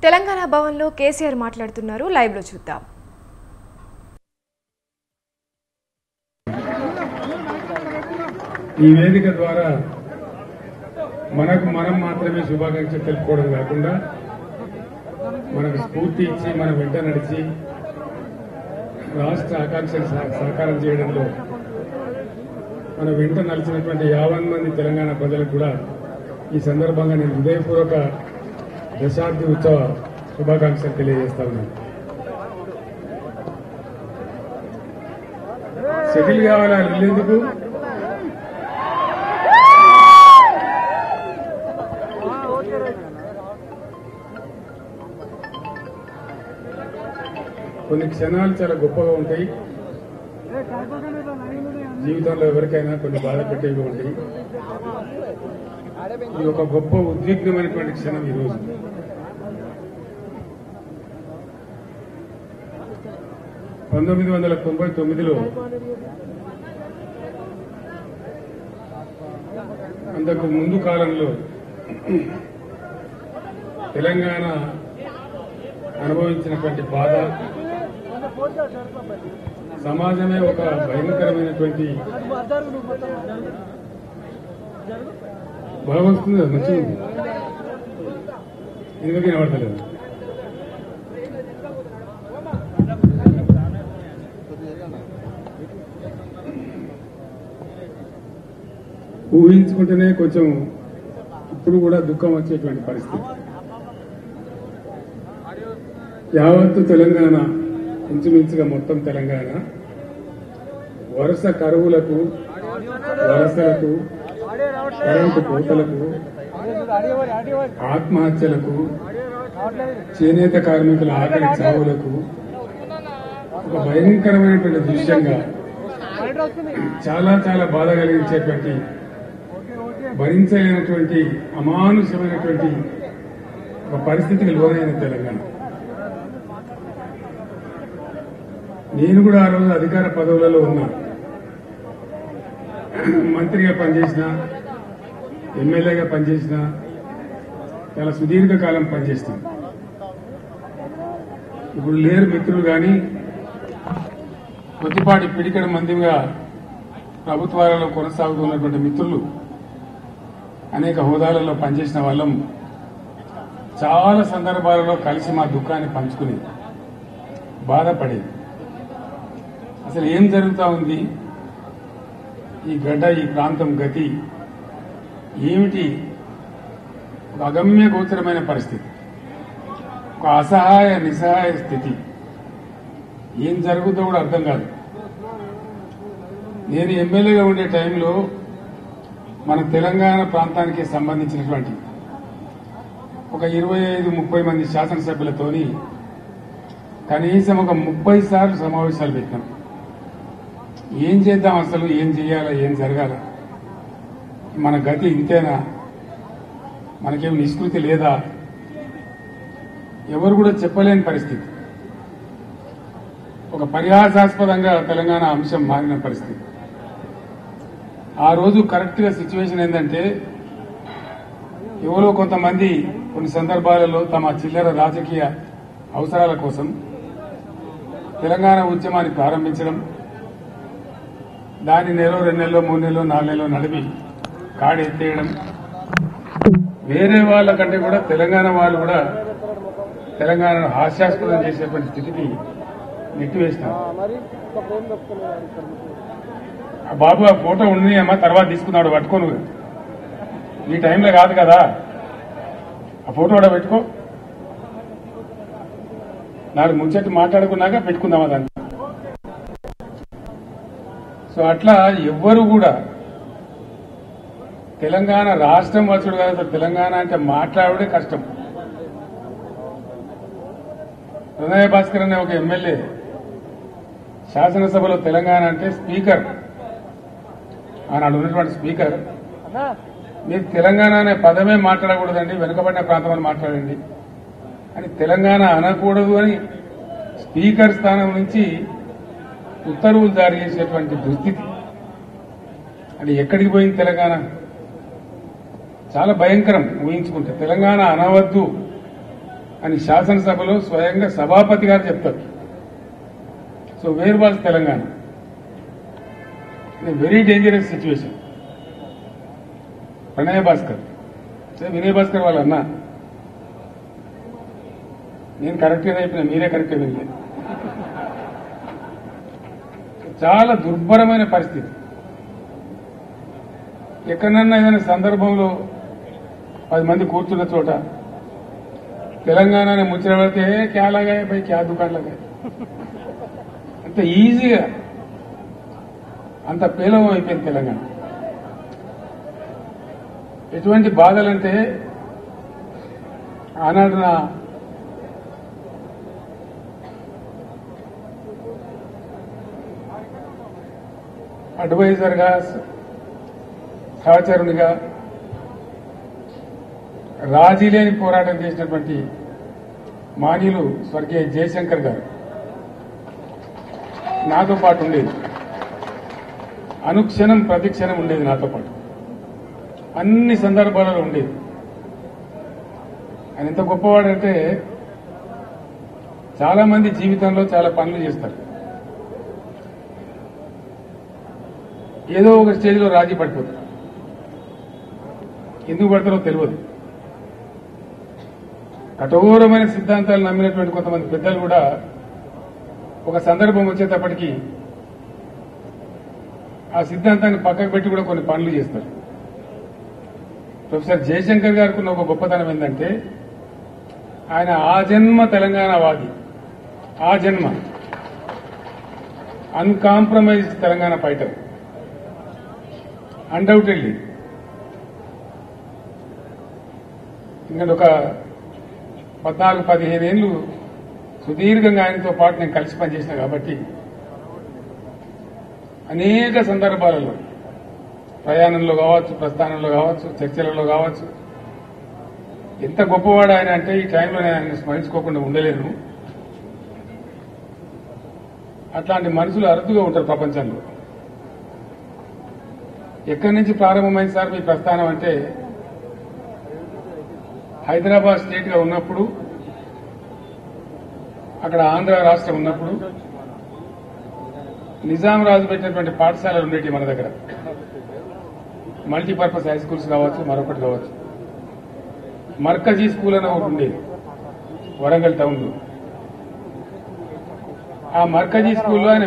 తెలంగాణ భవన్లో కేసీఆర్ మాట్లాడుతున్నారు. లైవ్ లో చూద్దాం. ఈ వేదిక ద్వారా మనం మాత్రమే శుభాకాంక్షలు తెలుపుకోవడం కాకుండా మనకు స్ఫూర్తి ఇచ్చి మన వెంట నడిచి రాష్ట్ర ఆకాంక్షలు సాకారం చేయడంలో మన వెంట నడిచినటువంటి 50 మంది తెలంగాణ ప్రజలకు కూడా ఈ సందర్భంగా నేను హృదయపూర్వక దశాబ్ది ఉత్సవ శుభాకాంక్షలు తెలియజేస్తా ఉన్నాను. సెటిల్ కావాలా వెళ్ళేందుకు కొన్ని క్షణాలు చాలా గొప్పగా ఉంటాయి. జీవితంలో ఎవరికైనా కొన్ని బాధ పెట్టేవి ఉంటాయి. ఇది ఒక గొప్ప ఉద్విగ్నమైనటువంటి క్షణం ఈరోజు. (1999) అంతకు ముందు కాలంలో తెలంగాణ అనుభవించినటువంటి బాధ, సమాజమే ఒక భయంకరమైనటువంటి బాగా వస్తుంది. మంచిగా ఎందుకు వినబడతలేదు? ఊహించుకుంటేనే కొంచెం ఇప్పుడు కూడా దుఃఖం వచ్చేటువంటి పరిస్థితి. యావత్తు తెలంగాణ, ఇంచుమించుగా మొత్తం తెలంగాణ వరుస కరువులకు, వలసలకు, కరెంటు కోతలకు, ఆత్మహత్యలకు, చేనేత కార్మికుల ఆకలి చావులకు ఒక భయంకరమైనటువంటి దృశ్యంగా చాలా చాలా బాధ కలిగించేటువంటి, భరించలేనటువంటి అమానుషమైనటువంటి ఒక పరిస్థితికి లోనైన తెలంగాణ. నేను కూడా ఆ రోజు అధికార పదవులలో ఉన్నా. మంత్రిగా పనిచేసిన, ఎమ్మెల్యేగా పనిచేసిన, చాలా సుదీర్ఘకాలం పనిచేసిన. ఇప్పుడు లేరు మిత్రులు, కానీ కొద్దిపాటి పిడికడ మందిగా ప్రభుత్వాలలో కొనసాగుతున్నటువంటి మిత్రులు, అనేక హోదాలలో పనిచేసిన వాళ్ళం చాలా సందర్భాలలో కలిసి మా దుఃఖాన్ని పంచుకుని బాధపడేది. అసలు ఏం జరుగుతా ఉంది, ఈ గడ్డ, ఈ ప్రాంతం గతి ఏమిటి? ఒక అగమ్య గోచరమైన పరిస్థితి, ఒక అసహాయ నిస్సహాయ స్థితి. ఏం జరుగుతుందో కూడా అర్థం కాదు. నేను ఎమ్మెల్యేగా ఉండే టైంలో మన తెలంగాణ ప్రాంతానికి సంబంధించినటువంటి ఒక 25-30 మంది శాసనసభ్యులతోని కనీసం ఒక 30 సార్లు సమావేశాలు పెట్టినాం. ఏం చేద్దాం, అసలు ఏం చేయాలా, ఏం జరగాల, మన గతి ఇంతేనా, మనకేం నిష్కృతి లేదా, ఎవరు కూడా చెప్పలేని పరిస్థితి. ఒక పరిహాసాస్పదంగా తెలంగాణ అంశం మారిన పరిస్థితి. ఆ రోజు కరెక్ట్ గా సిచ్యువేషన్ ఏంటంటే, ఎవరో కొంతమంది కొన్ని సందర్భాలలో తమ చిల్లర రాజకీయ అవసరాల కోసం తెలంగాణ ఉద్యమాన్ని ప్రారంభించడం, దాన్ని నెలలో, 2 నెలలో, 3 నెలలో, 4 నెలలో నడిపి కాడెత్తేయడం, వేరే వాళ్ళ కంటే కూడా తెలంగాణ వాళ్ళు కూడా తెలంగాణను హాస్యాస్పదం చేసేటువంటి స్థితికి నెట్టివేసినారు. బాబు ఆ ఫోటో ఉన్నాయమ్మా, తర్వాత తీసుకున్నాడు, పట్టుకోను, ఈ టైంలో కాదు కదా, ఆ ఫోటో కూడా పెట్టుకో, నాకు ముచ్చట్టు మాట్లాడుకున్నాక పెట్టుకుందామా దాన్ని. సో అట్లా ఎవ్వరు కూడా తెలంగాణ రాష్ట్రం వచ్చుడు కాదు, తెలంగాణ అంటే మాట్లాడే కష్టం. హృదయ భాస్కర్ అనే ఒక ఎమ్మెల్యే శాసనసభలో తెలంగాణ అంటే స్పీకర్, ఆనాడు ఉన్నటువంటి స్పీకర్, మీరు తెలంగాణ అనే పదమే మాట్లాడకూడదండి, వెనుకబడిన ప్రాంతం అని మాట్లాడండి అని, తెలంగాణ అనకూడదు అని స్పీకర్ స్థానం నుంచి ఉత్తర్వులు జారీ చేసేటువంటి దుస్థితి. అంటే ఎక్కడికి పోయింది తెలంగాణ? చాలా భయంకరం ఊహించుకుంటే. తెలంగాణ అనవద్దు అని శాసనసభలో స్వయంగా సభాపతి గారు చెప్తారు. So where was Telangana? Very dangerous situation. Pranay Bhaskar Vinay Bhaskar వాళ్ళ అన్న, నేను కరెక్ట్గా చెప్పిన, మీరే కరెక్ట్గా వినలేదు. చాలా దుర్భరమైన పరిస్థితి. ఎక్కడన్నా ఏదైనా సందర్భంలో 10 మంది కూర్చున్న చోట తెలంగాణ ముచ్చట పడితే క్యా లగాయ పై క్యా దుకాన్ లగాయ, అంత ఈజీగా అంత పేలవం అయిపోయింది తెలంగాణ. ఎటువంటి బాధలంటే ఆనాడు నా అడ్వైజర్గా, సహచరునిగా రాజీ లేని పోరాటం చేసినటువంటి మాన్యులు స్వర్గీయ జయశంకర్ గారు నాతో పాటు ఉండేది. అనుక్షణం ప్రతిక్షణం ఉండేది నాతో పాటు, అన్ని సందర్భాలలో ఉండేది. ఆయన ఎంత గొప్పవాడంటే చాలా మంది జీవితంలో చాలా పనులు చేస్తారు, ఏదో ఒక స్టేజ్లో రాజీ పడిపోతారు. ఎందుకు పడతారో తెలియదు. కఠోరమైన సిద్ధాంతాలు నమ్మినటువంటి కొంతమంది పెద్దలు కూడా ఒక సందర్భం వచ్చేటప్పటికీ ఆ సిద్ధాంతాన్ని పక్కకు పెట్టి కూడా కొన్ని పనులు చేస్తారు. ప్రొఫెసర్ జయశంకర్ గారికి ఉన్న ఒక గొప్పతనం ఏంటంటే ఆయన ఆజన్మ తెలంగాణవాది, ఆజన్మ అన్కాంప్రమైజ్డ్ తెలంగాణ ఫైటర్. అన్డౌటెడ్లీ ఎందుకంటే ఒక 14-15 ఏళ్లు సుదీర్ఘంగా ఆయనతో పాటు నేను కలిసి పనిచేసిన కాబట్టి అనేక సందర్భాలలో ప్రయాణంలో కావచ్చు, ప్రస్థానంలో కావచ్చు, చర్చలలో కావచ్చు, ఎంత గొప్పవాడు ఆయన అంటే ఈ టైంలో నేను ఆయన స్మరించుకోకుండా ఉండలేను. అట్లాంటి మనుషులు అరుదుగా ఉంటారు ప్రపంచంలో. ఎక్కడి నుంచి ప్రారంభమైంది సార్ మీ ప్రస్థానం అంటే, హైదరాబాద్ స్టేట్ గా ఉన్నప్పుడు, అక్కడ ఆంధ్ర రాష్ట్రం ఉన్నప్పుడు నిజాం రాజు పెట్టినటువంటి పాఠశాలలు ఉండేవి మన దగ్గర. మల్టీపర్పస్ హై స్కూల్స్ కావచ్చు, మరొకటి కావచ్చు. మర్కజీ స్కూల్ అని ఒకటి ఉండేది వరంగల్ టౌన్ లో. ఆ మర్కజీ స్కూల్లో ఆయన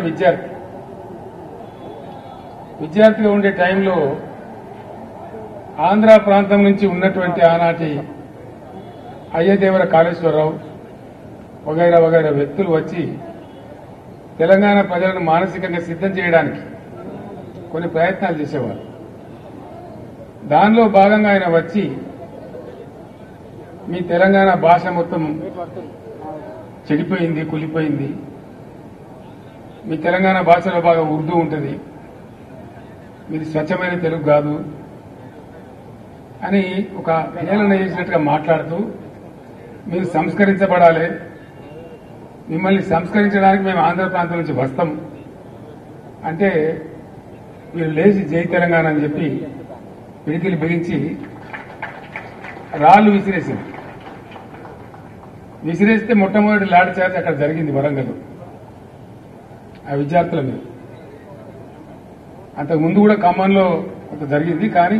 విద్యార్థిగా ఉండే టైంలో ఆంధ్ర ప్రాంతం నుంచి ఉన్నటువంటి ఆనాటి అయ్యదేవర కాళేశ్వరరావు వగైరా వగైరా వ్యక్తులు వచ్చి తెలంగాణ ప్రజలను మానసికంగా సిద్ధం చేయడానికి కొన్ని ప్రయత్నాలు చేసేవారు. దానిలో భాగంగా ఆయన వచ్చి మీ తెలంగాణ భాష మొత్తం చెడిపోయింది, కులిపోయింది, మీ తెలంగాణ భాషలో బాగా ఉర్దూ ఉంటుంది, మీది స్వచ్ఛమైన తెలుగు కాదు అని ఒక హేళన చేసినట్టుగా మాట్లాడుతూ, మీరు సంస్కరించబడాలి, మిమ్మల్ని సంస్కరించడానికి మేము ఆంధ్ర ప్రాంతం నుంచి వస్తాం అంటే మీరు లేచి జై తెలంగాణ అని చెప్పి పిడికిలు బిగించి రాళ్లు విసిరేసింది. విసిరేస్తే మొట్టమొదటి లాఠీ చార్జ్ అక్కడ జరిగింది వరంగల్ ఆ విద్యార్థుల మీద. అంతకుముందు కూడా ఖమ్మంలో కొంత జరిగింది, కానీ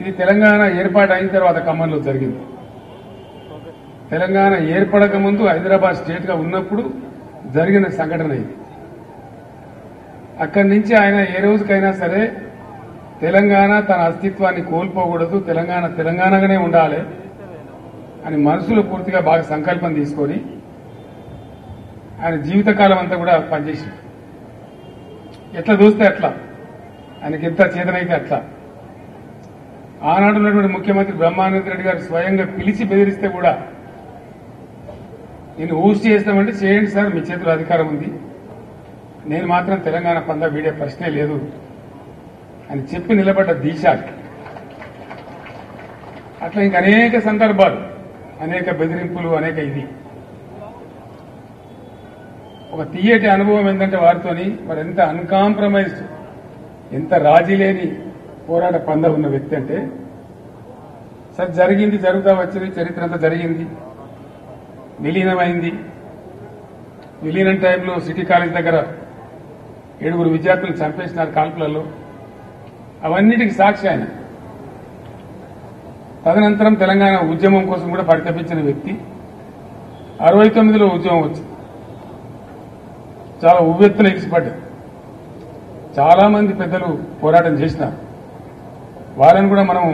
ఇది తెలంగాణ ఏర్పాటు అయిన తర్వాత ఖమ్మంలో జరిగింది. తెలంగాణ ఏర్పడక ముందు హైదరాబాద్ స్టేట్ గా ఉన్నప్పుడు జరిగిన సంఘటన ఇది. అక్కడి నుంచి ఆయన ఏ రోజుకైనా సరే తెలంగాణ తన అస్తిత్వాన్ని కోల్పోకూడదు, తెలంగాణ తెలంగాణగానే ఉండాలి అని మనసులో పూర్తిగా బాగా సంకల్పం తీసుకొని ఆయన జీవితకాలం అంతా కూడా పనిచేసింది. ఎట్లా దోస్తే అట్లా, ఆయనకి ఎంత చేతనైతే అట్లా. ఆనాడు ఉన్నటువంటి ముఖ్యమంత్రి బ్రహ్మానంద రెడ్డి గారు స్వయంగా పిలిచి బెదిరిస్తే కూడా నేను ఊసి చేస్తామంటే చేయండి సార్, మీ చేతిలో అధికారం ఉంది, నేను మాత్రం తెలంగాణ పందా వీడే ప్రశ్నే లేదు అని చెప్పి నిలబడ్డ దీక్ష. అట్లా ఇంక అనేక సందర్భాలు, అనేక బెదిరింపులు, అనేక ఇది. ఒక తీయటి అనుభవం ఏంటంటే వారితోని మరి ఎంత అన్కాంప్రమైజ్డ్, ఎంత రాజీ లేని పోరాట పంద ఉన్న వ్యక్తి అంటే, సరే జరిగింది, జరుగుతా వచ్చింది, చరిత్ర అంతా జరిగింది, విలీనమైంది. విలీనం టైంలో సిటీ కాలేజ్ దగ్గర 7 విద్యార్థులు చంపేసినారు కాల్పులలో. అవన్నిటికీ సాక్షి ఆయన. తదనంతరం తెలంగాణ ఉద్యమం కోసం కూడా పరితపించిన వ్యక్తి. 69లో ఉద్యమం వచ్చింది. చాలా ఉవ్వెత్తున ఎగిసిపడ్డారు. చాలా మంది పెద్దలు పోరాటం చేసినారు. వాళ్ళని కూడా మనం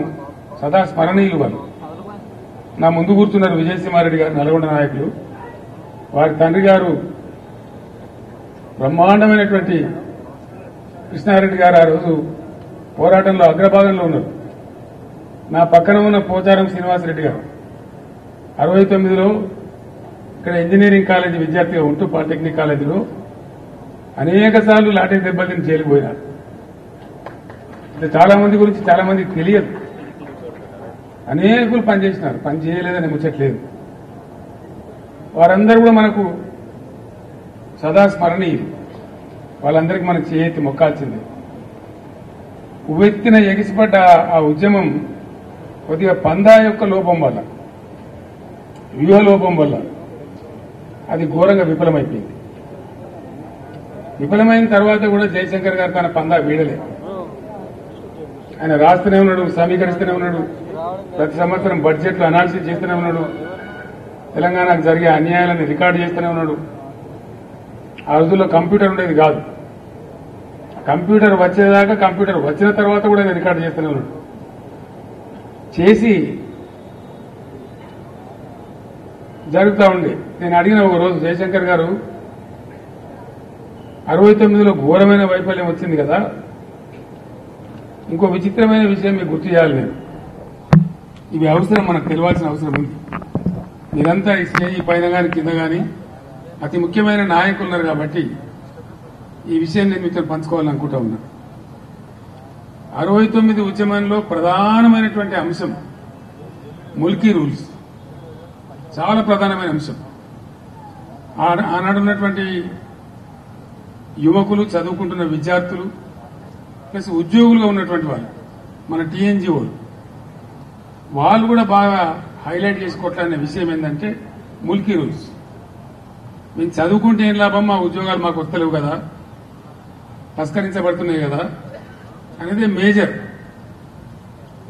సదా స్మరణీయులు. వాళ్ళు నా ముందు కూర్చున్నారు విజయసింహారెడ్డి గారు, నల్గొండ నాయకులు. వారి తండ్రి గారు బ్రహ్మాండమైనటువంటి కృష్ణారెడ్డి గారు ఆ రోజు పోరాటంలో అగ్రభాగంలో ఉన్నారు. నా పక్కన ఉన్న పోచారం శ్రీనివాసరెడ్డి గారు 69లో ఇక్కడ ఇంజనీరింగ్ కాలేజీ విద్యార్థిగా ఉంటూ పాలిటెక్నిక్ కాలేజీలో అనేక సార్లు లాఠీ దెబ్బతిని జైలుకు పోయినారు. చాలా మంది గురించి చాలా మందికి తెలియదు. అనేకులు పనిచేసినారు, పని చేయలేదని ముచ్చట్లేదు. వారందరూ కూడా మనకు సదా స్మరణీయులు. వాళ్ళందరికీ మనం చేయెత్తి మొక్కాల్సిందే. ఉవ్వెత్తిన ఎగిసిపడ్డ ఆ ఉద్యమం కొద్దిగా పందా యొక్క లోపం వల్ల, వ్యూహ లోపం వల్ల అది ఘోరంగా విఫలమైపోయింది. విఫలమైన తర్వాత కూడా జయశంకర్ గారు తన పందా వీడలేదు. ఆయన రాస్తూనే ఉన్నాడు, సమీకరిస్తూనే ఉన్నాడు. ప్రతి సంవత్సరం బడ్జెట్లు అనాలిసిస్ చేస్తూనే ఉన్నాడు. తెలంగాణకు జరిగే అన్యాయాలను రికార్డు చేస్తూనే ఉన్నాడు. ఆ రోజుల్లో కంప్యూటర్ ఉండేది కాదు. కంప్యూటర్ వచ్చేదాకా, కంప్యూటర్ వచ్చిన తర్వాత కూడా ఆయన రికార్డు చేస్తూనే ఉన్నాడు. చేసి జరుగుతూ ఉండే. నేను అడిగిన ఒక రోజు జయశంకర్ గారు 69లో ఘోరమైన వైఫల్యం వచ్చింది కదా, ఇంకో విచిత్రమైన విషయం మీకు గుర్తు చేయాలి. నేను ఇవి అవసరం, మనకు తెలియాల్సిన అవసరం ఉంది. మీరంతా ఈ స్టేజీ పైన కానీ కింద కానీ అతి ముఖ్యమైన నాయకులు ఉన్నారు కాబట్టి ఈ విషయం నేను మీతో పంచుకోవాలనుకుంటా ఉన్నా. 69 ఉద్యమంలో ప్రధానమైనటువంటి అంశం ముల్కీ రూల్స్. చాలా ప్రధానమైన అంశం. ఆనాడు ఉన్నటువంటి యువకులు, చదువుకుంటున్న విద్యార్థులు, ప్లస్ ఉద్యోగులుగా ఉన్నటువంటి వాళ్ళు, మన టీఎన్జీఓలు, వాళ్ళు కూడా బాగా హైలైట్ చేసి కొట్లాడిన విషయం ఏంటంటే ముల్కీ రూల్స్. మేము చదువుకుంటే ఏం లాభం, మా ఉద్యోగాలు మాకు వస్తలేవు కదా, తస్కరించబడుతున్నాయి కదా అనేది మేజర్.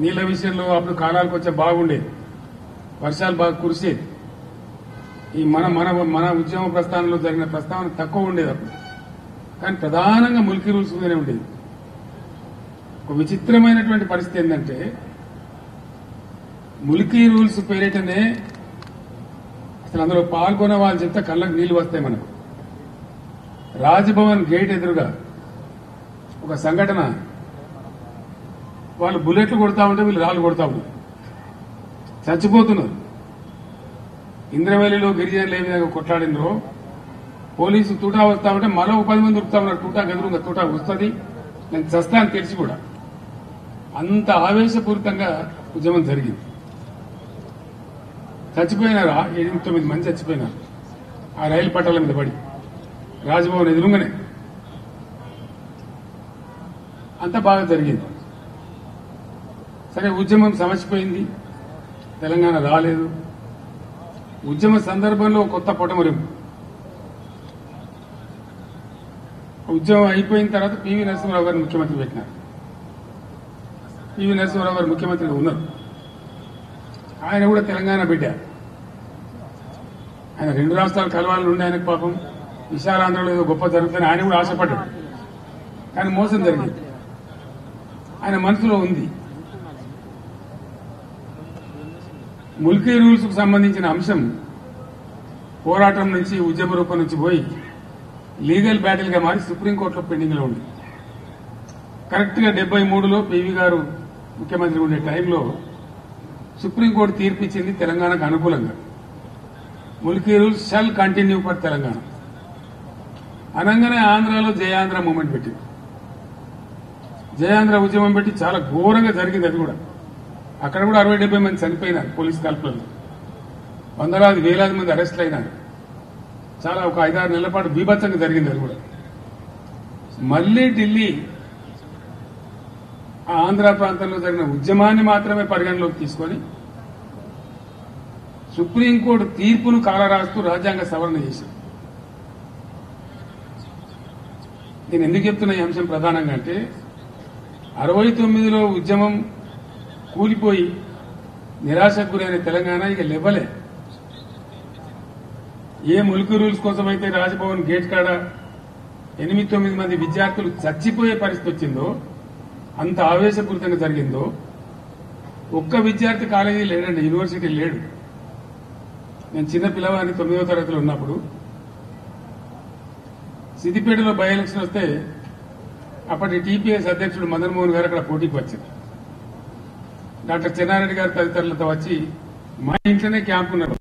నీళ్ల విషయంలో అప్పుడు కాలాలకు వచ్చే బాగుండేది, వర్షాలు బాగా కురిసేది. ఈ మన మన మన ఉద్యమ ప్రస్థానంలో జరిగిన ప్రస్తావన తక్కువ ఉండేది అప్పుడు. కానీ ప్రధానంగా ముల్కీ రూల్స్ మీదనే ఉండేది. ఒక విచిత్రమైనటువంటి పరిస్థితి ఏంటంటే ముల్కీ రూల్స్ పేరిటనే అసలు అందులో పాల్గొనే వాళ్ళు చెప్తే కళ్ళకు నీళ్లు వస్తాయి మనకు. రాజ్భవన్ గేట్ ఎదురుగా ఒక సంఘటన, వాళ్ళు బుల్లెట్లు కొడతా ఉంటే వీళ్ళు రాళ్లు కొడతా ఉంటారు, చచ్చిపోతున్నారు. ఇంద్రవెల్లిలో గిరిజనులు ఏ విధంగా కొట్లాడినరో, పోలీసు తూటా వస్తా ఉంటే మరో 10 మంది ఉరుకుతా ఉన్నారు. తూటా గదురుగా తూటా వస్తుంది, నేను చస్తా అని తెలిసి కూడా. అంత ఆవేశపూరితంగా ఉద్యమం జరిగింది. చచ్చిపోయినారు, 8-9 మంది చచ్చిపోయినారు ఆ రైలు పట్టాల మీద పడి, రాజ్భవన్ ఎదురుగానే. అంత బాగా జరిగింది. సరే, ఉద్యమం సమసిపోయింది, తెలంగాణ రాలేదు. ఉద్యమ సందర్భంలో కొత్త పొటమరింపు. ఉద్యమం అయిపోయిన తర్వాత పివి నరసింహారావు గారిని ముఖ్యమంత్రి పెట్టినారు. పివి నరసింహారావు గారు ముఖ్యమంత్రిగా ఉన్నారు. ఆయన కూడా తెలంగాణ బిడ్డ. ఆయన 2 రాష్ట్రాలు కలవాలని ఉండే ఆయనకు పాపం. విశాలాంధ్రలో ఏదో గొప్ప జరుగుతుందని ఆయన కూడా ఆశపడ్డాడు. కానీ మోసం జరిగింది. ఆయన మనసులో ఉంది. ముల్కీ రూల్స్ కు సంబంధించిన అంశం పోరాటం నుంచి, ఉద్యమ రూపం నుంచి పోయి లీగల్ బ్యాటిల్ గా మారి సుప్రీంకోర్టులో పెండింగ్ లో ఉంది. కరెక్ట్ గా 73లో పివి గారు ముఖ్యమంత్రి ఉండే టైంలో సుప్రీంకోర్టు తీర్పిచ్చింది తెలంగాణకు అనుకూలంగా. Mulki rules shall continue for Telangana అనగానే ఆంధ్రాలో జయాంధ్ర మూవ్మెంట్ పెట్టింది. జయాంధ్ర ఉద్యమం పెట్టి చాలా ఘోరంగా జరిగింది. అది కూడా అక్కడ కూడా 60-70 మంది చనిపోయినారు పోలీసు కాల్పులలో. వందలాది వేలాది మంది అరెస్టులు అయినారు. చాలా ఒక 5-6 నెలల పాటు బీభత్సంగా జరిగింది. అది కూడా మళ్లీ ఢిల్లీ ఆ ఆంధ్ర ప్రాంతంలో జరిగిన ఉద్యమాన్ని మాత్రమే పరిగణలోకి తీసుకొని సుప్రీంకోర్టు తీర్పును కాలరాస్తూ రాజ్యాంగ సవరణ చేశారు. నేను ఎందుకు చెప్తున్నా ఈ అంశం ప్రధానంగా అంటే 69లో ఉద్యమం కూలిపోయి నిరాశకు గురైన తెలంగాణ ఇక లెవ్వలే. ఏ ముల్కీ రూల్స్ కోసమైతే రాజ్భవన్ గేట్ కాడ 8-9 మంది విద్యార్థులు చచ్చిపోయే పరిస్థితి వచ్చిందో, అంత ఆవేశపూరితంగా జరిగిందో, ఒక్క విద్యార్థి కాలేజీ లేడండి, యూనివర్సిటీ లేడు. నేను చిన్న పిల్లవాడిని 9వ తరగతిలో ఉన్నప్పుడు సిద్దిపేటలో బై ఎలక్షన్ వస్తే అప్పటి టీపీఎస్ అధ్యక్షుడు మదన్ మోహన్ గారు అక్కడ పోటీకి వచ్చారు. డాక్టర్ చెన్నారెడ్డి గారు తదితరులతో వచ్చి మా ఇంట్లోనే క్యాంప్ ఉన్నారు.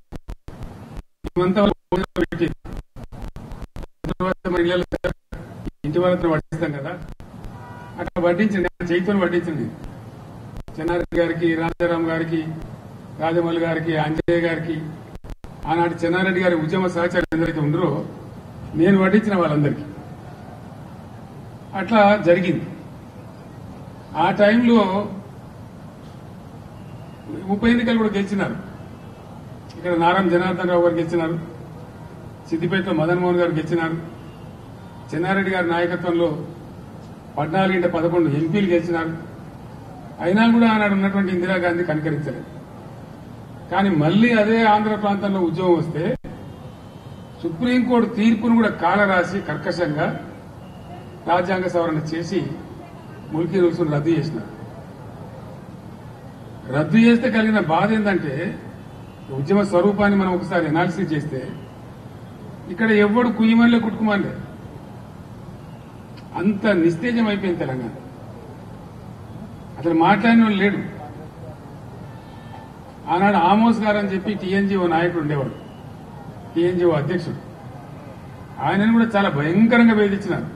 ఇంటి వాళ్ళతో వడ్డిస్తాం కదా, అట్లా వడ్డించండి, చేతితో వడ్డించండి. చెన్నారెడ్డి గారికి, రాజారాం గారికి, రాజమౌళి గారికి, అంజయ్య గారికి, ఆనాటి చెన్నారెడ్డి గారి ఉద్యమ సహచరులు ఎందరైతే ఉండరో నేను వడ్డించిన వాళ్ళందరికీ. అట్లా జరిగింది. ఆ టైంలో ఉప ఎన్నికలు కూడా గెలిచినారు. ఇక్కడ నారం జనార్దన్ రావు గారు గెలిచినారు, సిద్దిపేటలో మదన్ మోహన్ గారు గెలిచినారు, చెన్నారెడ్డి గారి నాయకత్వంలో 14-11 ఎంపీలు గెలిచినారు. అయినా కూడా ఆనాడు ఉన్నటువంటి ఇందిరాగాంధీ కనికరించలేదు. కానీ మళ్లీ అదే ఆంధ్ర ప్రాంతంలో ఉద్యమం వస్తే సుప్రీంకోర్టు తీర్పును కూడా కాలరాసి కర్కశంగా రాజ్యాంగ సవరణ చేసి ముల్కీ రూల్స్ రద్దు చేసినారు. రద్దు చేస్తే కలిగిన బాధ ఏంటంటే ఉద్యమ స్వరూపాన్ని మనం ఒకసారి అనాలిసిస్ చేస్తే ఇక్కడ ఎవ్వడు కుయ్యమల్లే కుట్టుకుమల్లే, అంత నిస్తేజం అయిపోయింది తెలంగాణ. అసలు మాట్లాడిన వాళ్ళు లేడు. ఆనాడు ఆమోస్ గారు అని చెప్పి టీఎన్జీఓ నాయకుడు ఉండేవాడు, టీఎన్జీఓ అధ్యక్షుడు. ఆయనను కూడా చాలా భయంకరంగా వేధించినారు.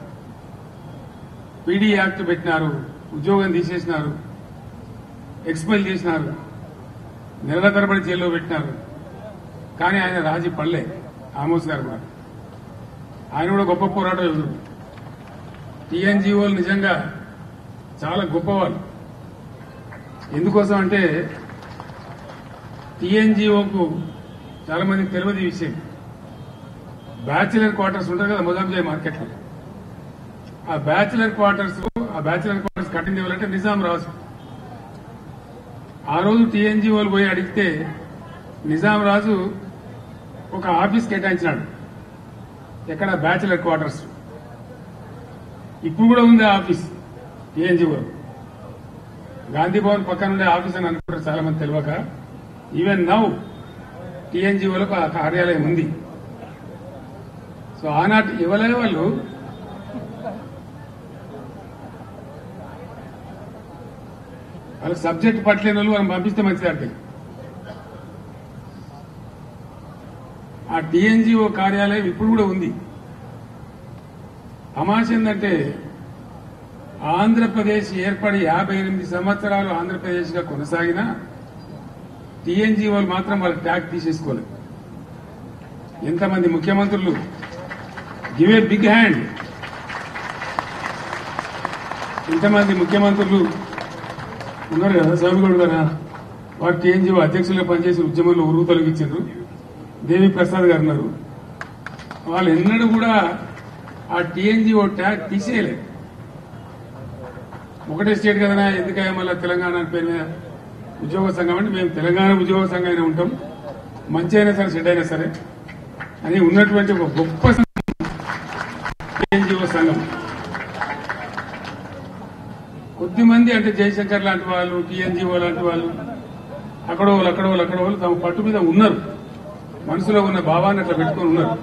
పీడీ యాక్ట్ పెట్టినారు, ఉద్యోగం తీసేసినారు, ఎక్స్పెల్ చేసినారు, నెలల తరబడి జైల్లో పెట్టినారు. కానీ ఆయన రాజీ పడలే. ఆమోస్ గారు కూడా ఆయన కూడా గొప్ప పోరాటం ఎదురు. టీఎన్జీఓలు నిజంగా చాలా గొప్పవాళ్ళు. ఎందుకోసం అంటే టీఎన్జీఓకు చాలా మందికి తెలియదు ఈ విషయం. బ్యాచిలర్ క్వార్టర్స్ ఉంటారు కదా మొజాంజాయ్ మార్కెట్లో, ఆ బ్యాచిలర్ క్వార్టర్స్ కట్టింది ఎవరంటే నిజాం రాజు. ఆ రోజు టీఎన్జీఓలు పోయి అడిగితే నిజాం రాజు ఒక ఆఫీస్ కేటాయించినాడు. ఎక్కడ? Bachelor quarters. ఇప్పుడు కూడా ఉంది ఆ ఆఫీస్ టీఎన్జీఓ. గాంధీ భవన్ పక్కన ఉండే ఆఫీస్ అని అనుకుంటారు చాలా మంది తెలియక. ఈవెన్ నౌ టీఎన్జీఓలకు ఆ కార్యాలయం ఉంది. సో ఆనాటి ఇవ్వలే వాళ్ళు వాళ్ళకి సబ్జెక్ట్ పట్టలేని వాళ్ళు మనం పంపిస్తే మంచిది. అంటే ఆ టీఎన్జీఓ కార్యాలయం ఇప్పుడు కూడా ఉంది. తమాష ఏంటంటే ఆంధ్రప్రదేశ్ ఏర్పడి 58 సంవత్సరాలు ఆంధ్రప్రదేశ్ గా కొనసాగినా టీఎన్జీఓలు మాత్రం వాళ్ళ ట్యాగ్ తీసేసుకోలేదు. ఎంతమంది ముఖ్యమంత్రులు గివ్ ఏ బిగ్ హ్యాండ్. ఇంతమంది ముఖ్యమంత్రులు ఉన్నారు కదా, స్వామిగౌడ్ గారు వారు టీఎన్జీఓ అధ్యక్షులుగా పనిచేసి ఉద్యమంలో ఉరుగు తొలగించారు. దేవి ప్రసాద్ గారు ఉన్నారు. వాళ్ళు ఎన్నడూ కూడా ఆ టీఎన్జీఓ ట్యాగ్ తీసేయలేదు. ఒకటే స్టేట్ కదా, ఎందుకయ్యా మళ్ళీ తెలంగాణ పేరు మీద ఉద్యోగ సంఘం అంటే మేము తెలంగాణ ఉద్యోగ సంఘం అయినా ఉంటాం, మంచి అయినా సరే చెడ్డ అయినా సరే అని ఉన్నటువంటి ఒక గొప్ప టీఎన్జీఓ సంఘం. కొద్దిమంది అంటే జయశంకర్ లాంటి వాళ్ళు, టీఎన్జీఓ లాంటి వాళ్ళు అక్కడో వాళ్ళు తమ పట్టు మీద ఉన్నారు. మనసులో ఉన్న భావాన్ని అట్లా పెట్టుకుని ఉన్నారు.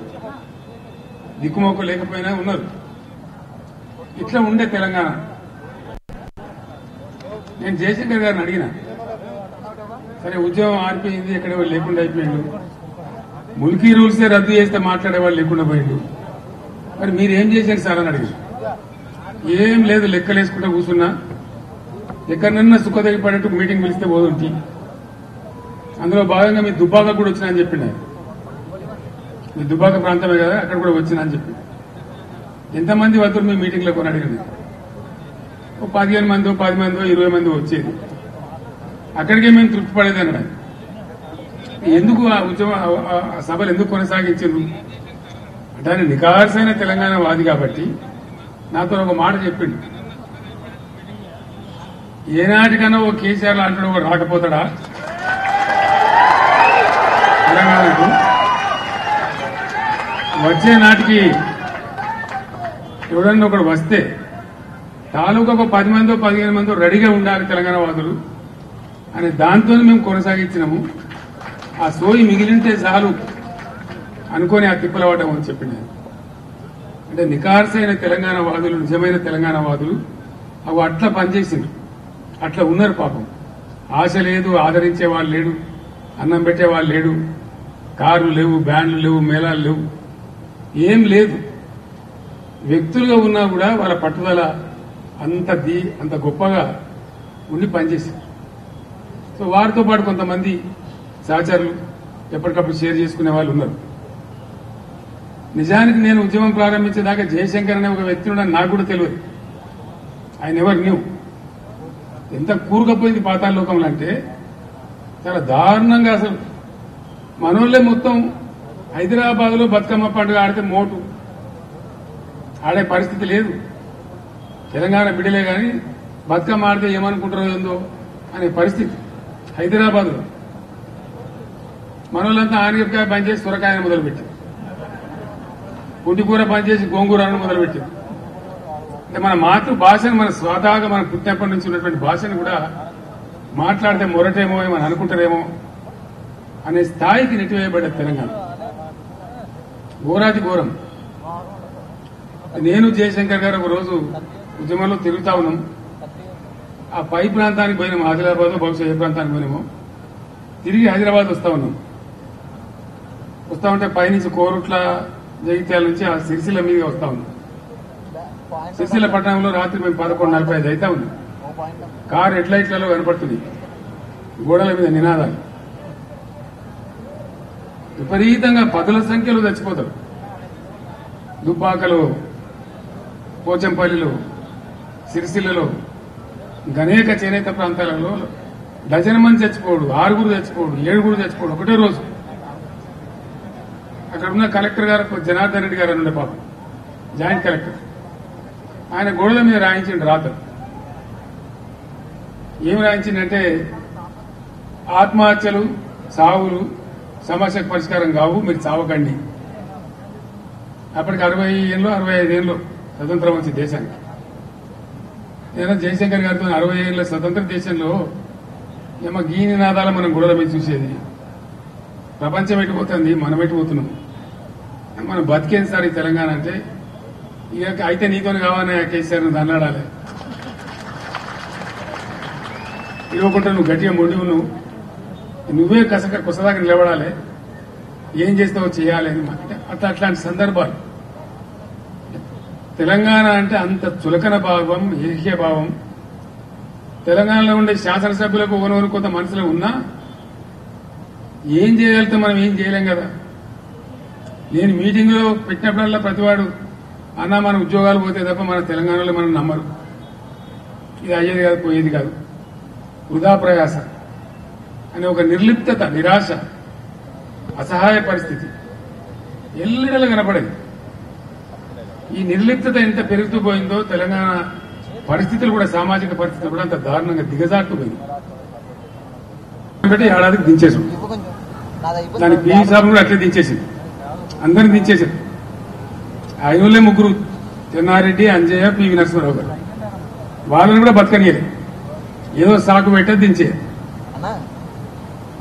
దిక్కుమొక్క లేకపోయినా ఉన్నారు. ఇట్లా ఉండే తెలంగాణ. నేను జయశంకర్ గారిని అడిగిన, సరే ఉద్యోగం ఆరిపోయింది, ఎక్కడో లేకుండా అయిపోయిండు, ముల్కీ రూల్సే రద్దు చేస్తే మాట్లాడేవాళ్ళు లేకుండా పోయిండు, మరి మీరేం చేశారు సార్ అని అడిగారు. ఏం లేదు, లెక్కలేసుకుంటూ కూర్చున్నా, ఎక్కడన్నా సుఖదగి పడేట్టు మీటింగ్ పిలిస్తే పోదుంటి, అందులో భాగంగా మీ దుబ్బాక కూడా వచ్చినా అని చెప్పిండు. మీ దుబ్బాక ప్రాంతమే కదా, అక్కడ కూడా వచ్చినా అని చెప్పి. ఎంతమంది వద్దు మీ మీటింగ్లో కొని అడిగింది. 15 మందో 10 మందో 20 మందో వచ్చేది. అక్కడికే మేము తృప్తి పడేది అన్నాడు. ఎందుకు ఆ ఉద్యమ ఆ సభలు ఎందుకు కొనసాగించారు అంటే ఆయన నికార్సైన తెలంగాణ వాది కాబట్టి నాతో ఒక మాట చెప్పిండు. ఏనాటికన్నా ఓ కేసీఆర్ లాంటి ఒక రాకపోతాడా తెలంగాణకు? వచ్చే నాటికి ఎవడన్నా ఒకడు వస్తే తాలూకా ఒక 10 మందో 15 మందో రెడీగా ఉండాలి తెలంగాణ వాదులు అనే దాంతో మేము కొనసాగించినాము. ఆ సోయి మిగిలింటే చాలు అనుకొని ఆ తిప్పలవాటం అని చెప్పింది. అంటే నికార్సైన తెలంగాణ వాదులు, నిజమైన తెలంగాణ వాదులు అవి అట్లా పనిచేసిండ్రు, అట్లా ఉన్నారు. పాపం ఆశ లేదు, ఆదరించే వాళ్ళు లేడు, అన్నం పెట్టేవాళ్ళు లేడు, కార్లు లేవు, బ్యాండ్లు లేవు, మేళాలు లేవు, ఏం లేదు. వ్యక్తులుగా ఉన్నా కూడా వాళ్ళ పట్టుదల అంత గొప్పగా ఉండి పనిచేసింది. సో వారితో పాటు కొంతమంది సహచరులు ఎప్పటికప్పుడు షేర్ చేసుకునే వాళ్ళు ఉన్నారు. నిజానికి నేను ఉద్యమం ప్రారంభించేదాకా జయశంకర్ అనే ఒక వ్యక్తి ఉన్నాడని నాకు కూడా తెలియదు. ఆయన ఎవరు న్యూ ఎంత కూరుకపోయింది పాతాళ లోకంలో అంటే చాలా దారుణంగా. అసలు మనోళ్లే మొత్తం హైదరాబాద్ లో బతుకమ్మ పండుగ ఆడితే మోటు ఆడే పరిస్థితి లేదు. తెలంగాణ బిడ్డలే గాని బతుకమ్మ ఆడితే ఏమనుకుంటారో ఏందో అనే పరిస్థితి హైదరాబాద్ లో. మనోళ్ళంతా ఆనగకాయ బంద్ చేసి సొరకాయను మొదలుపెట్టారు, పుట్టికూర బంద్ చేసి గోంగూరను మొదలుపెట్టారు. అంటే మన మాతృభాషను, మన స్వతహాగా మన పుట్టినప్పటి నుంచి ఉన్నటువంటి భాషను కూడా మాట్లాడితే మొరటేమో ఏమని అనుకుంటారేమో అనే స్థాయికి నెట్టివేయబడ్డ తెలంగాణ ఘోరాతి ఘోరం. నేను జయశంకర్ గారు ఒక రోజు ఉద్యమంలో తిరుగుతా ఉన్నాం. ఆ పై ప్రాంతానికి పోయినాము, ఆదిలాబాద్ బహుశా ఏ ప్రాంతానికి పోయినామో. తిరిగి హైదరాబాద్ వస్తా ఉన్నాం. వస్తా ఉంటే పైనుంచి కోరుట్ల, జగిత్యాల నుంచి ఆ సిరిసిల్ల మీదుగా వస్తా ఉన్నాం. సిరిసిల్ల పట్టణంలో రాత్రి మేము 11:45 అవుతా ఉంది. కారు హెడ్లైట్లలో కనపడుతుంది, గోడల మీద నినాదాలు. విపరీతంగా 10ల సంఖ్యలో చచ్చిపోతారు. దుబ్బాకలో, పోచంపల్లిలో, సిరిసిల్లలో, అనేక చేనేత ప్రాంతాలలో డజన్ మంది చచ్చిపోడు, 6 చచ్చిపోడు, 7 చచ్చిపోడు ఒకటే రోజు. అక్కడ ఉన్న కలెక్టర్ గారు జనార్దన్ రెడ్డి గారు అని ఉండే పాపం, జాయింట్ కలెక్టర్. ఆయన గోడల మీద రాయించిండు రాత్రి. ఏం రాయించిందంటే ఆత్మహత్యలు, సావులు సమస్యకు పరిష్కారం కావు, మీరు చావకండి. అప్పటికి 60 ఏళ్ళు 65 ఏళ్ళు స్వతంత్రం వచ్చి దేశానికి. నేను జయశంకర్ గారితో 60 ఏళ్ల స్వతంత్ర దేశంలో ఏమో గీ నినాదాలు మనం గొడవల మీద చూసేది. ప్రపంచం ఎట్టిపోతుంది, మనం ఎట్టిపోతున్నాం. మనం బతికేది సార్ ఈ తెలంగాణ అంటే. ఇక అయితే నీతో కావాలని కేసీఆర్ నువ్వు దండాడాలి, ఇవ్వకుండా నువ్వు గట్టిగా మొండి ఉన్నావు, నువ్వే కొసదాకా నిలబడాలి, ఏం చేస్తావో చేయాలి అని. అట్లాంటి సందర్భాలు. తెలంగాణ అంటే అంత చులకన భావం, ఏహ్య భావం. తెలంగాణలో ఉండే శాసనసభ్యులకు ఒకనొకరు కొంత మనసులో ఉన్నా ఏం చేయగలుగుతాం మనం, ఏం చేయలేం కదా. నేను మీటింగ్ లో పెట్టినప్పుడల్లా ప్రతివాడు అన్నా మన ఉద్యోగాలు పోతే తప్ప మన తెలంగాణలో మనం నమ్మరు, ఇది అయ్యేది కాదు, పోయేది కాదు, వృధా ప్రయాస అనే ఒక నిర్లిప్తత, నిరాశ, అసహాయ పరిస్థితి ఎల్లడలు కనపడేది. ఈ నిర్లిప్తత ఎంత పెరుగుతూ పోయిందో తెలంగాణ పరిస్థితులు కూడా, సామాజిక పరిస్థితులు కూడా అంత దారుణంగా దిగజారుతూ పోయింది. ఏడాదికి దించేసాం. దాని పీఈ సాబ్ కూడా అట్లే దించేసింది, అందరిని దించేసారు. ఆయనలే 3, చెన్నారెడ్డి, అంజయ్య, పివి నరసింహారావు గారు. వాళ్ళని కూడా బతకనియలే, ఏదో సాకు పెట్టే దించే.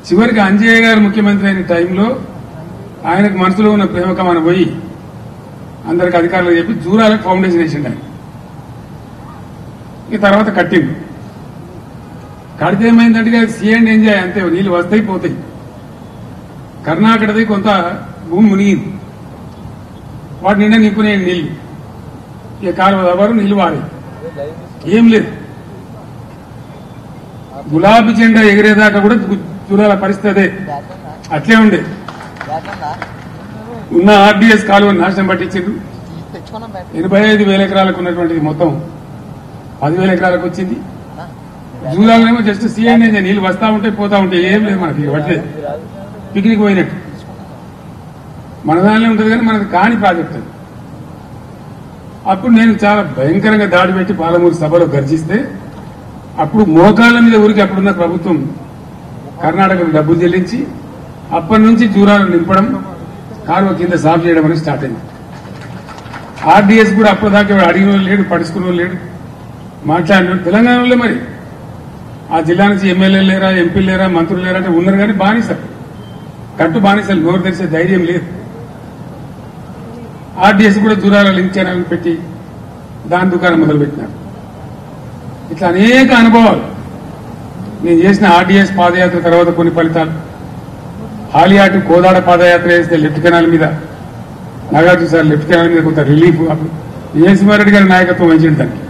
చివరికి అంజయ్య గారు ముఖ్యమంత్రి అయిన టైంలో ఆయనకు మనసులో ఉన్న ప్రేమకమాన పోయి అందరికి అధికారులు చెప్పి జూరాలకు ఫౌండేషన్ వేసిండు ఆయన. ఈ తర్వాత కట్టిండు. కడితే ఏమైందంటే సీఎండ్ ఎంజాయ్ అంతే, నీళ్లు వస్తాయి పోతాయి. కర్ణాటకది కొంత భూమి మునిగింది, వాటి నిండా నింపునే నీళ్లు. ఇక కాలువ ఎవరు నీళ్లు వారే, ఏం లేదు. గులాబీ జెండా ఎగిరేదాకా కూడా చూడాల పరిస్థితి అదే, అట్లే ఉండే. ఉన్న ఆర్డీఎస్ కాలువను నాశనం పట్టించిండ్రు. 85,000 ఎకరాలకు ఉన్నటువంటిది మొత్తం 10,000 ఎకరాలకు వచ్చింది. జూరాలనేమో జస్ట్ సీఎన్ఏ నీళ్లు వస్తా ఉంటాయి పోతా ఉంటాయి, ఏం లేదు మనకి. పట్టలేదు పిక్నిక్ పోయినట్టు. మన దానిలో ఉంటుంది కానీ మనది కాని ప్రాజెక్ట్ అది. అప్పుడు నేను చాలా భయంకరంగా దాడి పెట్టి పాలమూరు సభలో గర్జిస్తే అప్పుడు మోకాళ్ళ మీద ఊరికి అప్పుడున్న ప్రభుత్వం కర్ణాటకకు డబ్బులు చెల్లించి అప్పటి నుంచి జూరాలు నింపడం, కాలువ కింద సాఫ్ చేయడం అనేది స్టార్ట్ అయింది. ఆర్డీఎస్ కూడా అప్పటిదాకా అడిగిన వాళ్ళు లేడు, పడుచుకున్న వాళ్ళు లేడు, మాట్లాడిన తెలంగాణలో మరి ఆ జిల్లా నుంచి ఎమ్మెల్యేలు లేరా, ఎంపీలు లేరా, మంత్రులు లేరా అంటే ఉన్నారు కానీ బానిసలు, కట్టు బానిసలు, నోరు తెరిచే ధైర్యం లేదు. ఆర్డీఎస్ కూడా దూరాల లింక్ ఛానల్ పెట్టి దాని దుకాణం మొదలుపెట్టినారు. ఇట్లా అనేక అనుభవాలు. నేను చేసిన ఆర్డీఎస్ పాదయాత్ర తర్వాత కొన్ని ఫలితాలు, హాలియాటు కోదాడ పాదయాత్ర చేస్తే లెఫ్ట్ కెనాల్ మీద, నాగార్జున సార్ లెఫ్ట్ కెనాల్ మీద కొంత రిలీఫ్, విజయసింహారెడ్డి గారి నాయకత్వం వహించింది దానికి.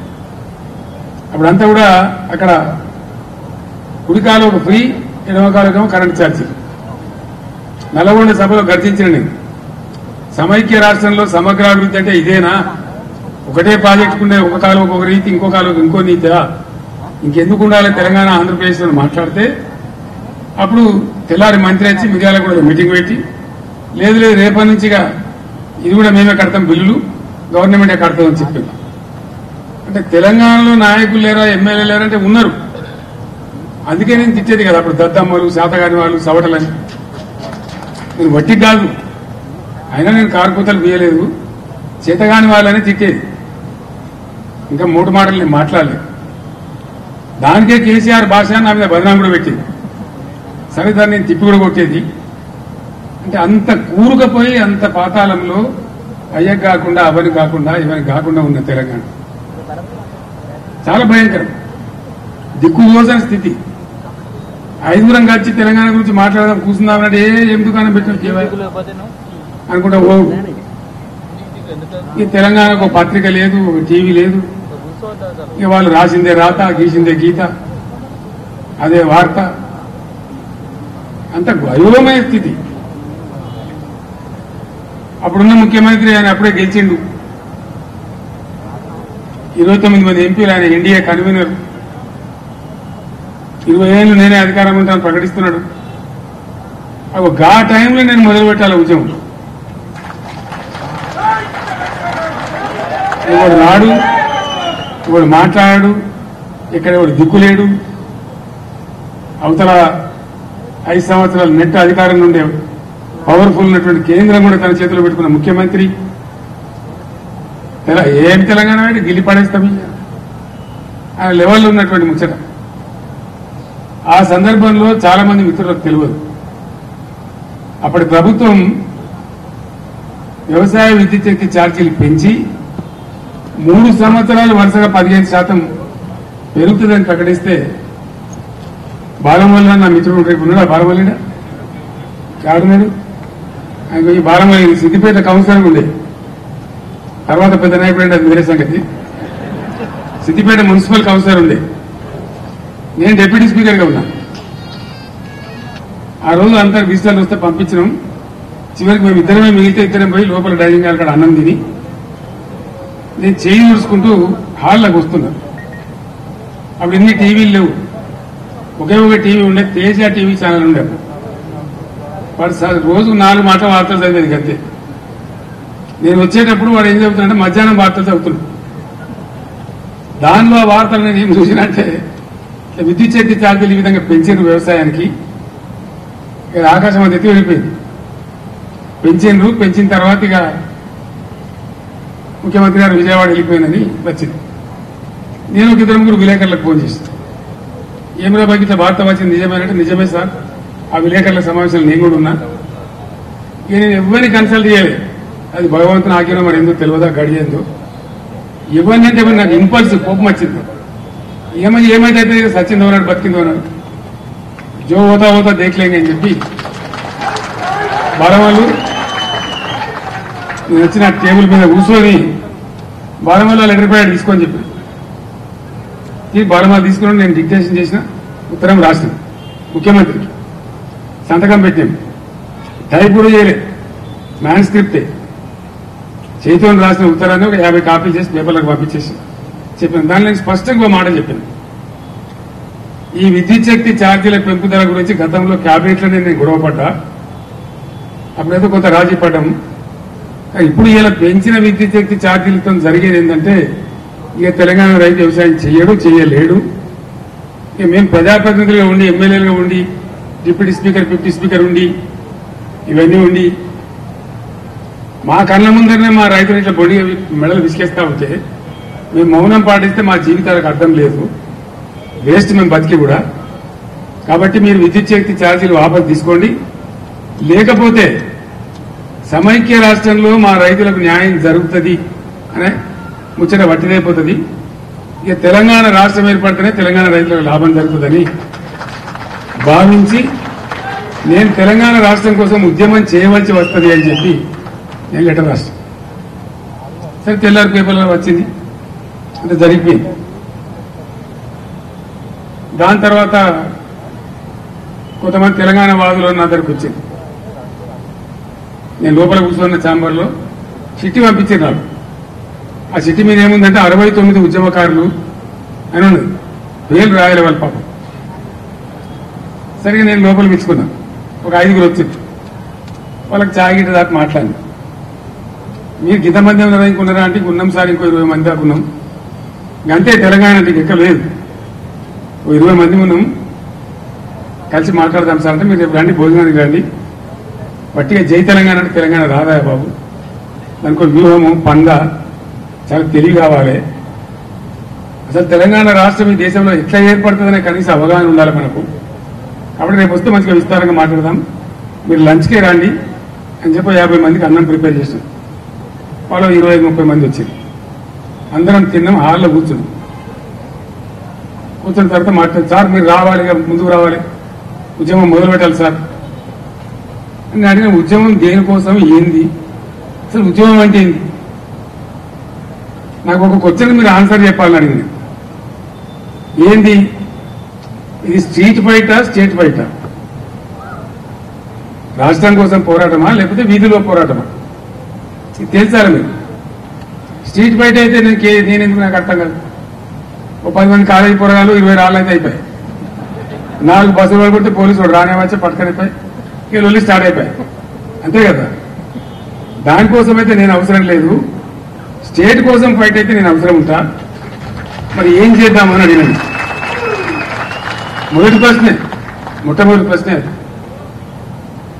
అప్పుడంతా కూడా అక్కడ కుడికాలో ఒక ఫ్రీ, ఎడమ కాలుకేమో కరెంట్ ఛార్జీలు. నల్గొండ సభలో గర్జించిన నేను, సమైక్య రాష్ట్రంలో సమగ్రాభివృద్ధి అంటే ఇదేనా? ఒకటే ప్రాజెక్టు ఉండే, ఒక కాలువకు ఒక రీతి, ఇంకో కాలువకు ఇంకో నీతిరా, ఇంకెందుకు ఉండాలి తెలంగాణ ఆంధ్రప్రదేశ్ లో మాట్లాడితే అప్పుడు తెల్లారి మంత్రి వచ్చి మిర్యాల కూడా మీటింగ్ పెట్టి లేదు లేదు రేపటి నుంచిగా ఇది కూడా మేమే కడతాం, బిల్లులు గవర్నమెంటే కడతామని చెప్పింది. అంటే తెలంగాణలో నాయకులు లేరా, ఎమ్మెల్యే లేరంటే ఉన్నారు. అందుకే నేను తిట్టేది కదా అప్పుడు, దద్దమ్మలు, శాతగాని వాళ్ళు, సవటలని. నేను వట్టి కాదు, అయినా నేను కారుకూతలు బియ్యలేదు, చేతగాని వాళ్ళని తిట్టేది. ఇంకా మూడు మాటలు నేను మాట్లాడలేదు. దానికే కేసీఆర్ భాష నా మీద బదనాం కూడా పెట్టింది. సరే దాన్ని నేను తిప్పి కూడా కొట్టేది. అంటే అంత కూరుకపోయి అంత పాతాళంలో అయ్యకు కాకుండా, అవని కాకుండా, ఇవని కాకుండా ఉన్న తెలంగాణ చాలా భయంకరం, దిక్కుదోచని స్థితి. ఐదుగురం కలిసి తెలంగాణ గురించి మాట్లాడదాం కూర్చుందామన్నాడు, ఏం దుకాణం పెట్టిన అనుకుంటా ఓ ఈ తెలంగాణకు ఒక పత్రిక లేదు, ఒక టీవీ లేదు, ఇక వాళ్ళు రాసిందే రాత, గీసిందే గీత, అదే వార్త. అంత గౌరవమైన స్థితి. అప్పుడున్న ముఖ్యమంత్రి ఆయన అప్పుడే గెలిచిండు, 29 మంది ఎంపీలు, ఆయన ఎన్డీఏ కన్వీనర్, 20 ఏళ్ళు నేనే అధికారం ఉంటానని ప్రకటిస్తున్నాడు. ఆ టైంలో నేను మొదలు పెట్టాలి ఉద్యమం. ఎవడు రాడు, ఎవడు మాట్లాడాడు, ఇక్కడ ఎవడు దిక్కులేడు. అవతల 5 సంవత్సరాలు నెట్ అధికారం నుండే పవర్ఫుల్ ఉన్నటువంటి కేంద్రం కూడా తన చేతిలో పెట్టుకున్న ముఖ్యమంత్రి ఏం తెలంగాణ అంటే గిల్లి పడేస్తాం ఆ లెవెల్లో ఉన్నటువంటి ముచ్చట. ఆ సందర్భంలో చాలా మంది మిత్రులకు తెలియదు, అప్పటి ప్రభుత్వం వ్యవసాయ విద్యుత్ శక్తి ఛార్జీలు పెంచి 3 సంవత్సరాలు వరుసగా 15% పెరుగుతుందని ప్రకటిస్తే బాలమల్లి నా మిత్రుడు రేపు ఉన్నాడు. ఆ బాలమల్లిడా కాడున్నాడు, ఆయన ఈ బాలమల్లి సిద్దిపేట కౌన్సిలర్ ఉండే, తర్వాత పెద్ద నాయకుడు, అది వేరే సంగతి. సిద్దిపేట మున్సిపల్ కౌన్సిలర్ ఉండే, నేను డిప్యూటీ స్పీకర్గా ఉన్నా. ఆ రోజు అంతా విజిటర్లు వస్తే పంపించినాం. చివరికి మేము ఇద్దరమే మిగిలితే ఇద్దరం పోయి లోపల డైనింగ్ హాల్ కాడ అన్నం తిని నేను చేయి చూసుకుంటూ హాల్లోకి వస్తున్నాను. అప్పుడు ఇన్ని టీవీలు లేవు, ఒకే ఒక టీవీ ఉండే, తేజ టీవీ ఛానల్ ఉండే. వాడు రోజు 4 మాటల వార్తలు చదివేది అంతే. నేను వచ్చేటప్పుడు వాడు ఏం చెబుతున్నాడంటే మధ్యాహ్నం వార్తలు చదువుతున్నాడు. దానిలో ఆ వార్తలు నేను ఏం చూసినంటే విద్యుత్ శక్తి ఛార్జీలు ఈ విధంగా పెంచారు వ్యవసాయానికి, ఇక ఆకాశం అది ఎత్తి వెళ్ళిపోయింది. పెంచిన తర్వాత ఇక ముఖ్యమంత్రి గారు విజయవాడ వెళ్ళిపోయిందని వచ్చింది. నేను ఒక 2-3 విలేకరులకు ఫోన్ చేస్తాను, ఏమిరా బాకి ఇట్లా వార్త వచ్చింది నిజమేనంటే నిజమే సార్, ఆ విలేకరుల సమావేశాలు నేను కూడా ఉన్నా. ఇక నేను ఎవరిని కన్సల్ట్ చేయలేదు, అది భగవంతుని ఆజ్ఞలో మరి ఎందుకు తెలియదా గడియేందో. ఎవరిని అంటే నాకు ఇంపల్స్ కోపం వచ్చింది. ఏమైతే సచిన్ ఉన్నాడు, బతికిందో ఉన్నాడు, జో హోతా హోతా దేఖలేంగి అని చెప్పి బాలమల్లు నేను వచ్చిన టేబుల్ మీద కూర్చొని బాలమల్లి లెటర్ ప్యాడ్ తీసుకొని చెప్పి బాలమల్లి తీసుకుని నేను డిక్టేషన్ చేసిన ఉత్తరం రాసిన ముఖ్యమంత్రికి, సంతకం పెట్టాను. టైప్ కూడా చేయలేదు, మ్యాన్ స్క్రిప్టే చేతితో రాసిన ఉత్తరాన్ని ఒక 50 కాపీలు చేసి పేపర్లకు పంపించేసి చెప్పాను. దానిలో స్పష్టంగా మాట చెప్పాను, ఈ విద్యుత్ శక్తి ఛార్జీల పెంపుదల గురించి గతంలో క్యాబినెట్లోనే నేను గొడవపడ్డా, అప్పుడైతే కొంత రాజీ పడ్డాము. ఇప్పుడు ఇలా పెంచిన విద్యుత్ శక్తి ఛార్జీలతో జరిగేది ఏంటంటే ఇక తెలంగాణ రైతు వ్యవసాయం చేయలేడు. ఇక మేము ప్రజాప్రతినిధులుగా ఉండి ఎమ్మెల్యేలుగా ఉండి డిప్యూటీ స్పీకర్ డిప్యూటీ స్పీకర్ ఉండి ఇవన్నీ ఉండి మా కళ్ళ ముందరనే మా రైతులు ఇట్లా బొడి మెడలు విసికేస్తా ఉంటే మేము మౌనం పాటిస్తే మా జీవితాలకు అర్థం లేదు, వేస్ట్ మేము బతికి కూడా. కాబట్టి మీరు విద్యుత్ శక్తి ఛార్జీలు వాపసు తీసుకోండి, లేకపోతే సమైక్య రాష్ట్రంలో మా రైతులకు న్యాయం జరుగుతుంది అనే ముచ్చట వట్టిదైపోతుంది. ఇక తెలంగాణ రాష్ట్రం ఏర్పడితేనే తెలంగాణ రైతులకు లాభం జరుగుతుందని భావించి నేను తెలంగాణ రాష్ట్రం కోసం ఉద్యమం చేయవలసి వస్తుంది అని చెప్పి నేను లెటర్ రాష్ట్రం. సరే తెల్లారి పేపర్లో వచ్చింది, అంటే జరిగిపోయింది. దాని తర్వాత కొంతమంది తెలంగాణ వాదులు నా దగ్గరకు వచ్చింది. నేను లోపల కూర్చున్న ఛాంబర్లో చిట్టి పంపించారు నాకు. ఆ చిట్టి మీద ఏముందంటే 69 ఉద్యమకారులు అని ఉన్నది, పేర్లు రాయాలి వాళ్ళ పాపం. సరిగా నేను లోపల పిలుచుకున్నా, ఒక 5గురు వచ్చింది. వాళ్ళకి చాగిట దాకా మాట్లాడింది. మీరు ఇంతమంది ఉన్నారా ఇంకున్నారా అంటే ఉన్నాం సార్, ఇంకో 20 మంది దాకా ఉన్నాం. అంతే తెలంగాణ అంటే ఎక్కడ లేదు, 20 మంది ఉన్నాం, కలిసి మాట్లాడదాం సార్ అంటే మీరు రేపు రండి, భోజనానికి రండి. పట్టిగా జై తెలంగాణ అంటే తెలంగాణ రాదాయా బాబు, దానికి ఒక వ్యూహము పంద చాలా తెలివి కావాలి. అసలు తెలంగాణ రాష్ట్రం ఈ దేశంలో ఎట్లా ఏర్పడుతుందనే కనీస అవగాహన ఉండాలి మనకు. కాబట్టి రేపు వస్తే మంచిగా విస్తారంగా మాట్లాడదాం, మీరు లంచ్కే రండి అని చెప్పి 50 మందికి అన్నం ప్రిపేర్ చేస్తాం. వాళ్ళు 20-30 మంది వచ్చారు. అందరం తిన్నాం, హాల్లో కూర్చుని తర్వాత మాట్లాడు, సార్ మీరు రావాలి, ముందుకు రావాలి, ఉద్యమం మొదలు పెట్టాలి సార్ అని అడిగిన. ఉద్యమం దేనికోసం, ఏంది అసలు ఉద్యమం అంటే ఏంది, నాకు ఒక క్వశ్చన్ మీరు ఆన్సర్ చెప్పాలని అడిగింది. ఏంది ఇది, స్ట్రీట్ ఫైటా స్టేట్ ఫైటా, రాష్ట్రం కోసం పోరాటమా లేకపోతే వీధిలో పోరాటమా, ఇది తెలుసారా మీరు? స్ట్రీట్ ఫైట్ అయితే నేను ఎందుకు నాకు అర్థం కాదు. ఓ 10 మంది కాలేజీ పోరాటాలు 20 రాళ్ళు అయితే అయిపోయాయి, 4 బస్సులు పడుకుంటే పోలీసు వాడు రానే వచ్చి పట్టుకనిపోయి ఇక లొల్లి స్టార్ట్ అయిపోయాయి, అంతే కదా. దానికోసం అయితే నేను అవసరం లేదు, స్టేట్ కోసం ఫైట్ అయితే నేను అవసరం ఉంటా. మరి ఏం చేద్దామని అడిగినాను. మొట్టమొదటి ప్రశ్నే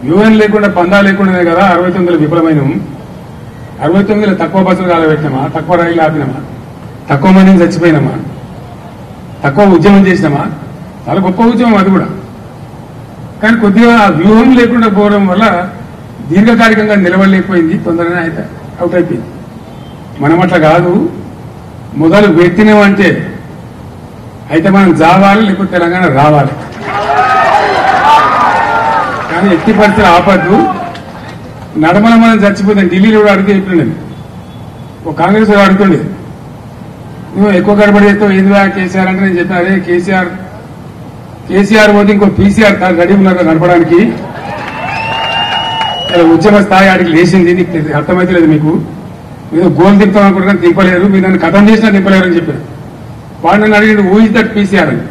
యూఎన్ లేకుండా పందా లేకుండానే కదా 69 విఫలమైనము. 69 తక్కువ బస్సులు కాలబెట్టినామా, తక్కువ రైళ్లు ఆపినామా, తక్కువ మందిని చచ్చిపోయినామా, తక్కువ ఉద్యమం చేసినామా? చాలా గొప్ప ఉద్యమం అది కూడా. కానీ కొద్దిగా ఆ వ్యూహం లేకుండా పోవడం వల్ల దీర్ఘకాలికంగా నిలబడలేకపోయింది, తొందరగా అయితే అవుట్ అయిపోయింది. మనం అట్లా కాదు, మొదలు పెట్టినామంటే అయితే మనం జావాలి, లేకపోతే తెలంగాణ రావాలి. కానీ ఎట్టి పరిస్థితులు ఆపద్దు. నడమల మనం చచ్చిపోతాం. ఢిల్లీలో కూడా అడిగితే ఇప్పుడు నేను ఒక కాంగ్రెస్ అడుగుతుండే, నువ్వు ఎక్కువ గడబడి చేస్తావు ఏందివా కేసీఆర్ అంటే, నేను చెప్పాను అదే కేసీఆర్ పోతే ఇంకో పీసీఆర్ రెడీ ఉన్నారు నడపడానికి. ఉద్యమ స్థాయి ఆడికి లేచింది, నీకు అర్థమైతే లేదు. మీకు మీరు గోల్ దింపుతాం అనుకుంటున్నా దింపలేరు, మీరు నన్ను కథం చేసినా దింపలేరు అని చెప్పారు. వాడు నన్ను అడిగింది ఊ ఇస్ దట్ పీసీఆర్ అని.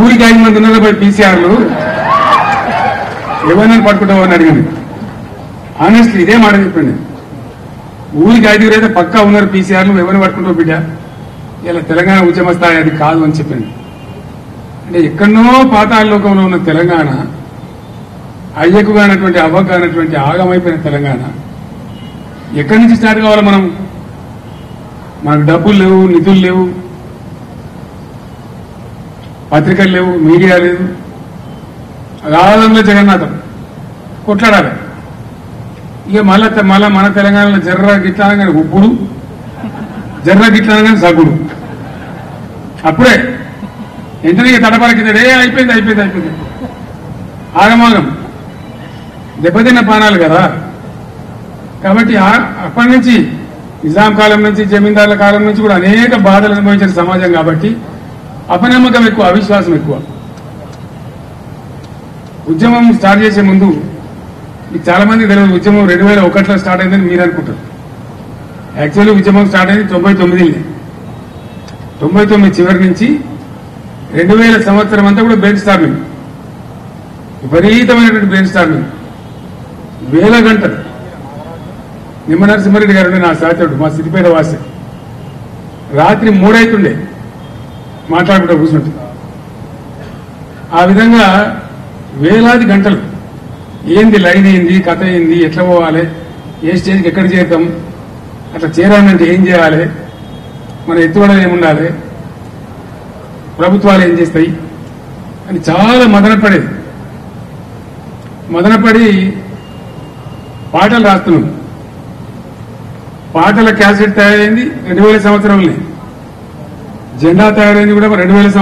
ఊరికి 5 మంది ఉన్నారు పోయి పీసీఆర్లు, ఎవరినైనా పట్టుకుంటావు అని అడిగాను. ఆనెస్ట్లీ ఇదే మాట చెప్పండి. ఊరికి 5గురు అయితే పక్కా ఉన్నారు పీసీఆర్లు, ఎవరిని పట్టుకుంటావు బిడ్డ, ఇలా తెలంగాణ ఉద్యమ స్థాయి అది కాదు అని చెప్పింది. అంటే ఎక్కడనో పాతాళలోకంలో ఉన్న తెలంగాణ, అయ్యకు కానటువంటి అవ్వకు కానటువంటి ఆగమైపోయిన తెలంగాణ ఎక్కడి నుంచి స్టార్ట్ కావాలి? మనకు డబ్బులు లేవు, నిధులు లేవు, పత్రికలు లేవు, మీడియా లేదు. రాదంలో జగన్నాథం కొట్లాడాలి. ఇక మళ్ళా మన తెలంగాణలో జర్ర గిట్లా అనగానే ఉప్పుడు, జర్ర గిట్లా అనగానే సగుడు. అప్పుడే వెంటనే తడపరకిందే అయిపోయింది ఆగమాగం, దెబ్బతిన్న పానాలు కదా. కాబట్టి అప్పటి నుంచి నిజాం కాలం నుంచి జమీందారుల కాలం నుంచి కూడా అనేక బాధలు అనుభవించిన సమాజం కాబట్టి అపనమ్మకం ఎక్కువ, అవిశ్వాసం ఎక్కువ. ఉద్యమం స్టార్ట్ చేసే ముందు మీకు చాలా మంది తెలియదు, ఉద్యమం 2001లో స్టార్ట్ అయిందని మీరు అనుకుంటారు. యాక్చువల్లీ ఉద్యమం స్టార్ట్ అయింది 99. 99 చివరి నుంచి 2000 సంవత్సరం అంతా కూడా బ్రెయిన్ స్టార్మింగ్, విపరీతమైనటువంటి బ్రెయిన్ స్టార్మింగ్. వేల గంటలు. నిమ్మ నరసింహారెడ్డి గారు నా సహచరుడు, మా సిద్దిపేట వాసి, రాత్రి 3 అవుతుండే మాట్లాడుకుంటూ కూర్చుంటే. ఆ విధంగా వేలాది గంటలు ఏంది లైన్ ఏంది, కథ ఏంది, ఎట్లా పోవాలి, ఏ స్టేజ్కి ఎక్కడ చేద్దాం, అట్లా చేరాలంటే ఏం చేయాలి, మన ఎత్తుగడలు ఏముండాలి, ప్రభుత్వాలు ఏం చేస్తాయి అని చాలా మదనపడేది. మదనపడి పాటలు రాస్తున్నాం. పాటల క్యాసెట్ తయారైంది 2000 సంవత్సరంలో, జెండా తయారైంది కూడా 2000 సంవత్సరం.